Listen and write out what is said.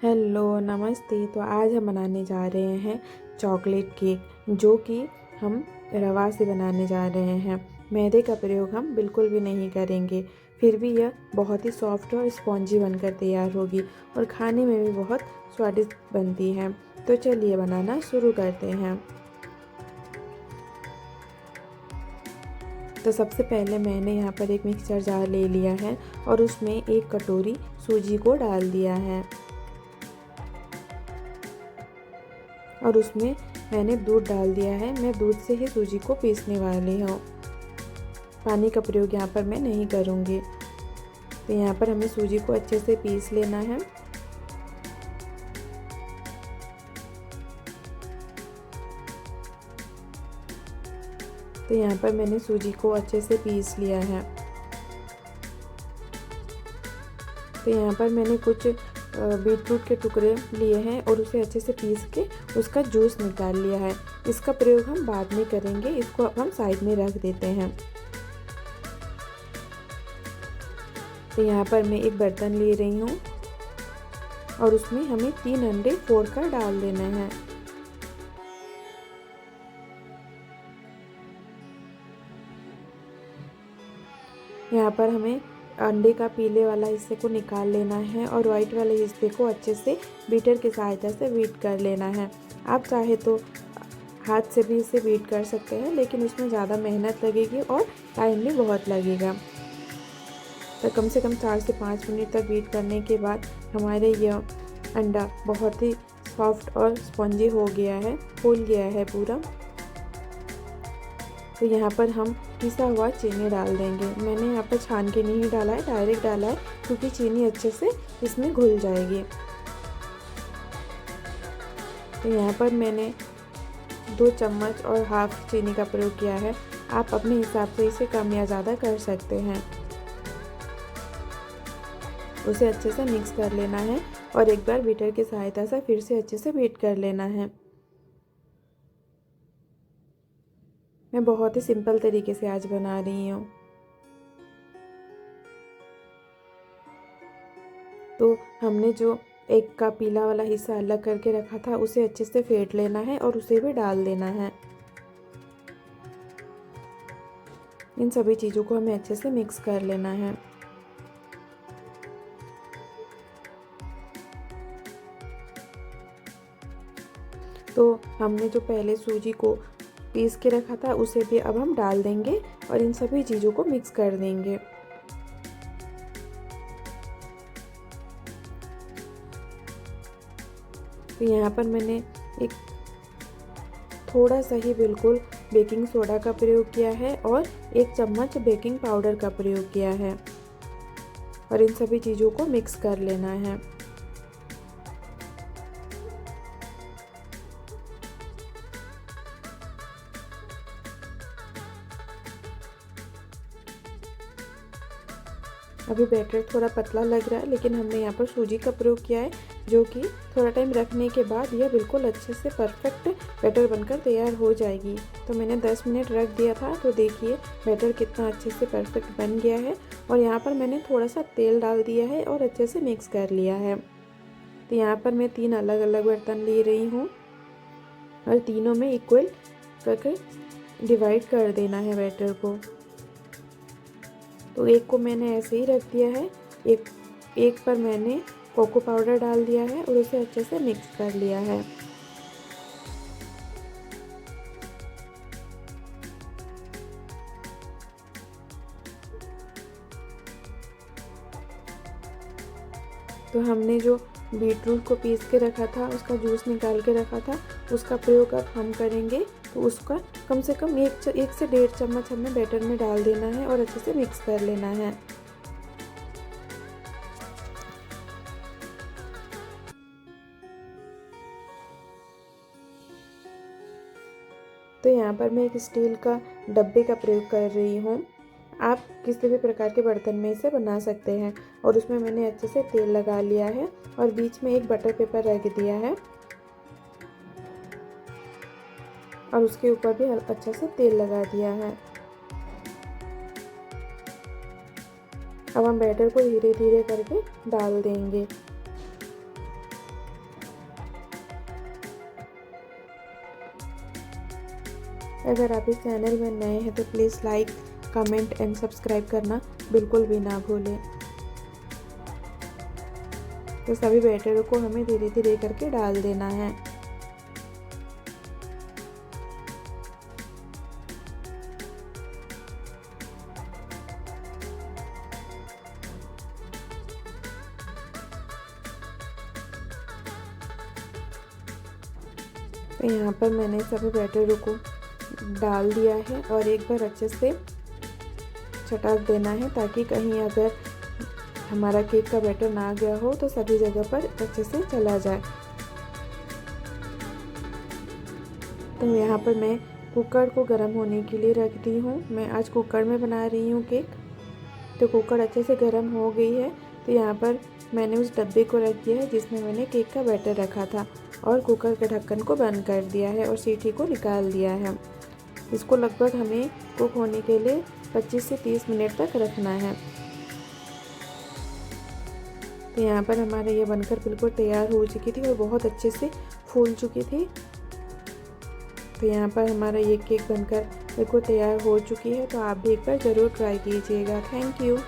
Hello नमस्ते। तो आज हम बनाने जा रहे हैं चॉकलेट केक, जो कि हम रवा से बनाने जा रहे हैं। मैदे का प्रयोग हम बिल्कुल भी नहीं करेंगे। फिर भी यह बहुत ही सॉफ्ट और स्पॉन्जी बनकर तैयार होगी और खाने में भी बहुत स्वादिष्ट बनती है। तो चलिए बनाना शुरू करते हैं। तो सबसे पहले मैंने यहाँ पर एक मिक्सर जार ले लिया है और उसमें 1 कटोरी सूजी को डाल दिया है और उसमें मैंने दूध डाल दिया है। मैं दूध से ही सूजी को पीसने वाली हूँ, पानी का प्रयोग यहाँ पर मैं नहीं करूँगी। तो यहाँ पर हमें सूजी को अच्छे से पीस लेना है। तो यहाँ पर मैंने सूजी को अच्छे से पीस लिया है। तो यहाँ पर मैंने कुछ बीटरूट के टुकड़े लिए हैं और उसे अच्छे से पीस के उसका जूस निकाल लिया है। इसका प्रयोग हम बाद में करेंगे, इसको अब हम साइड में रख देते हैं। तो यहाँ पर मैं एक बर्तन ले रही हूँ और उसमें हमें 3 अंडे फोड़ कर डाल देना है। यहाँ पर हमें अंडे का पीले वाला हिस्से को निकाल लेना है और वाइट वाले हिस्से को अच्छे से बीटर की सहायता से बीट कर लेना है। आप चाहे तो हाथ से भी इसे बीट कर सकते हैं, लेकिन उसमें ज़्यादा मेहनत लगेगी और टाइम भी बहुत लगेगा। तो कम से कम 4 से 5 मिनट तक बीट करने के बाद हमारे यह अंडा बहुत ही सॉफ्ट और स्पॉन्जी हो गया है, फूल गया है पूरा। तो यहाँ पर हम पिसा हुआ चीनी डाल देंगे। मैंने यहाँ पर छान के नहीं डाला है, डायरेक्ट डाला है, क्योंकि चीनी अच्छे से इसमें घुल जाएगी। तो यहाँ पर मैंने 2 चम्मच और हाफ चीनी का प्रयोग किया है। आप अपने हिसाब से इसे कम या ज़्यादा कर सकते हैं। उसे अच्छे से मिक्स कर लेना है और एक बार बीटर की सहायता से फिर से अच्छे से बीट कर लेना है। मैं बहुत ही सिंपल तरीके से आज बना रही हूँ। तो हमने जो एक का पीला वाला हिस्सा अलग करके रखा था, उसे अच्छे से फेंट लेना है और उसे भी डाल देना है। इन सभी चीज़ों को हमें अच्छे से मिक्स कर लेना है। तो हमने जो पहले सूजी को पीस के रखा था, उसे भी अब हम डाल देंगे और इन सभी चीज़ों को मिक्स कर देंगे। तो यहाँ पर मैंने एक थोड़ा सा ही बिल्कुल बेकिंग सोडा का प्रयोग किया है और 1 चम्मच बेकिंग पाउडर का प्रयोग किया है और इन सभी चीज़ों को मिक्स कर लेना है। अभी बैटर थोड़ा पतला लग रहा है, लेकिन हमने यहाँ पर सूजी का प्रयोग किया है, जो कि थोड़ा टाइम रखने के बाद यह बिल्कुल अच्छे से परफेक्ट बैटर बनकर तैयार हो जाएगी। तो मैंने 10 मिनट रख दिया था, तो देखिए बैटर कितना अच्छे से परफेक्ट बन गया है। और यहाँ पर मैंने थोड़ा सा तेल डाल दिया है और अच्छे से मिक्स कर लिया है। तो यहाँ पर मैं 3 अलग अलग बर्तन ले रही हूँ और तीनों में इक्वल करके डिवाइड कर देना है बैटर को। तो एक को मैंने ऐसे ही रख दिया है, एक पर मैंने कोको पाउडर डाल दिया है और उसे अच्छे से मिक्स कर लिया है। तो हमने जो बीटरूट को पीस के रखा था, उसका जूस निकाल के रखा था, उसका प्रयोग अब हम करेंगे। तो उसका कम से कम 1 से 1.5 चम्मच हमें बैटर में डाल देना है और अच्छे से मिक्स कर लेना है। तो यहाँ पर मैं एक स्टील का डब्बे का प्रयोग कर रही हूँ। आप किसी भी प्रकार के बर्तन में इसे बना सकते हैं और उसमें मैंने अच्छे से तेल लगा लिया है और बीच में एक बटर पेपर रख दिया है और उसके ऊपर भी अच्छा से तेल लगा दिया है। अब हम बैटर को धीरे धीरे करके डाल देंगे। अगर आप इस चैनल में नए हैं तो please like, comment and subscribe करना बिल्कुल भी ना भूलें। तो सभी बैटर को हमें धीरे धीरे करके डाल देना है। तो यहाँ पर मैंने सभी बैटर को डाल दिया है और एक बार अच्छे से चटक देना है, ताकि कहीं अगर हमारा केक का बैटर ना गया हो तो सभी जगह पर अच्छे से चला जाए। तो यहाँ पर मैं कुकर को गर्म होने के लिए रख दी हूँ। मैं आज कुकर में बना रही हूँ केक। तो कुकर अच्छे से गर्म हो गई है। तो यहाँ पर मैंने उस डब्बे को रख दिया है जिसमें मैंने केक का बैटर रखा था, और कुकर के ढक्कन को बंद कर दिया है और सीटी को निकाल दिया है। इसको लगभग हमें कुक होने के लिए 25 से 30 मिनट तक रखना है। तो यहाँ पर हमारा ये बनकर बिल्कुल तैयार हो चुकी थी और बहुत अच्छे से फूल चुकी थी। तो यहाँ पर हमारा ये केक बनकर बिल्कुल तैयार हो चुकी है। तो आप भी एक बार ज़रूर ट्राई कीजिएगा। Thank you.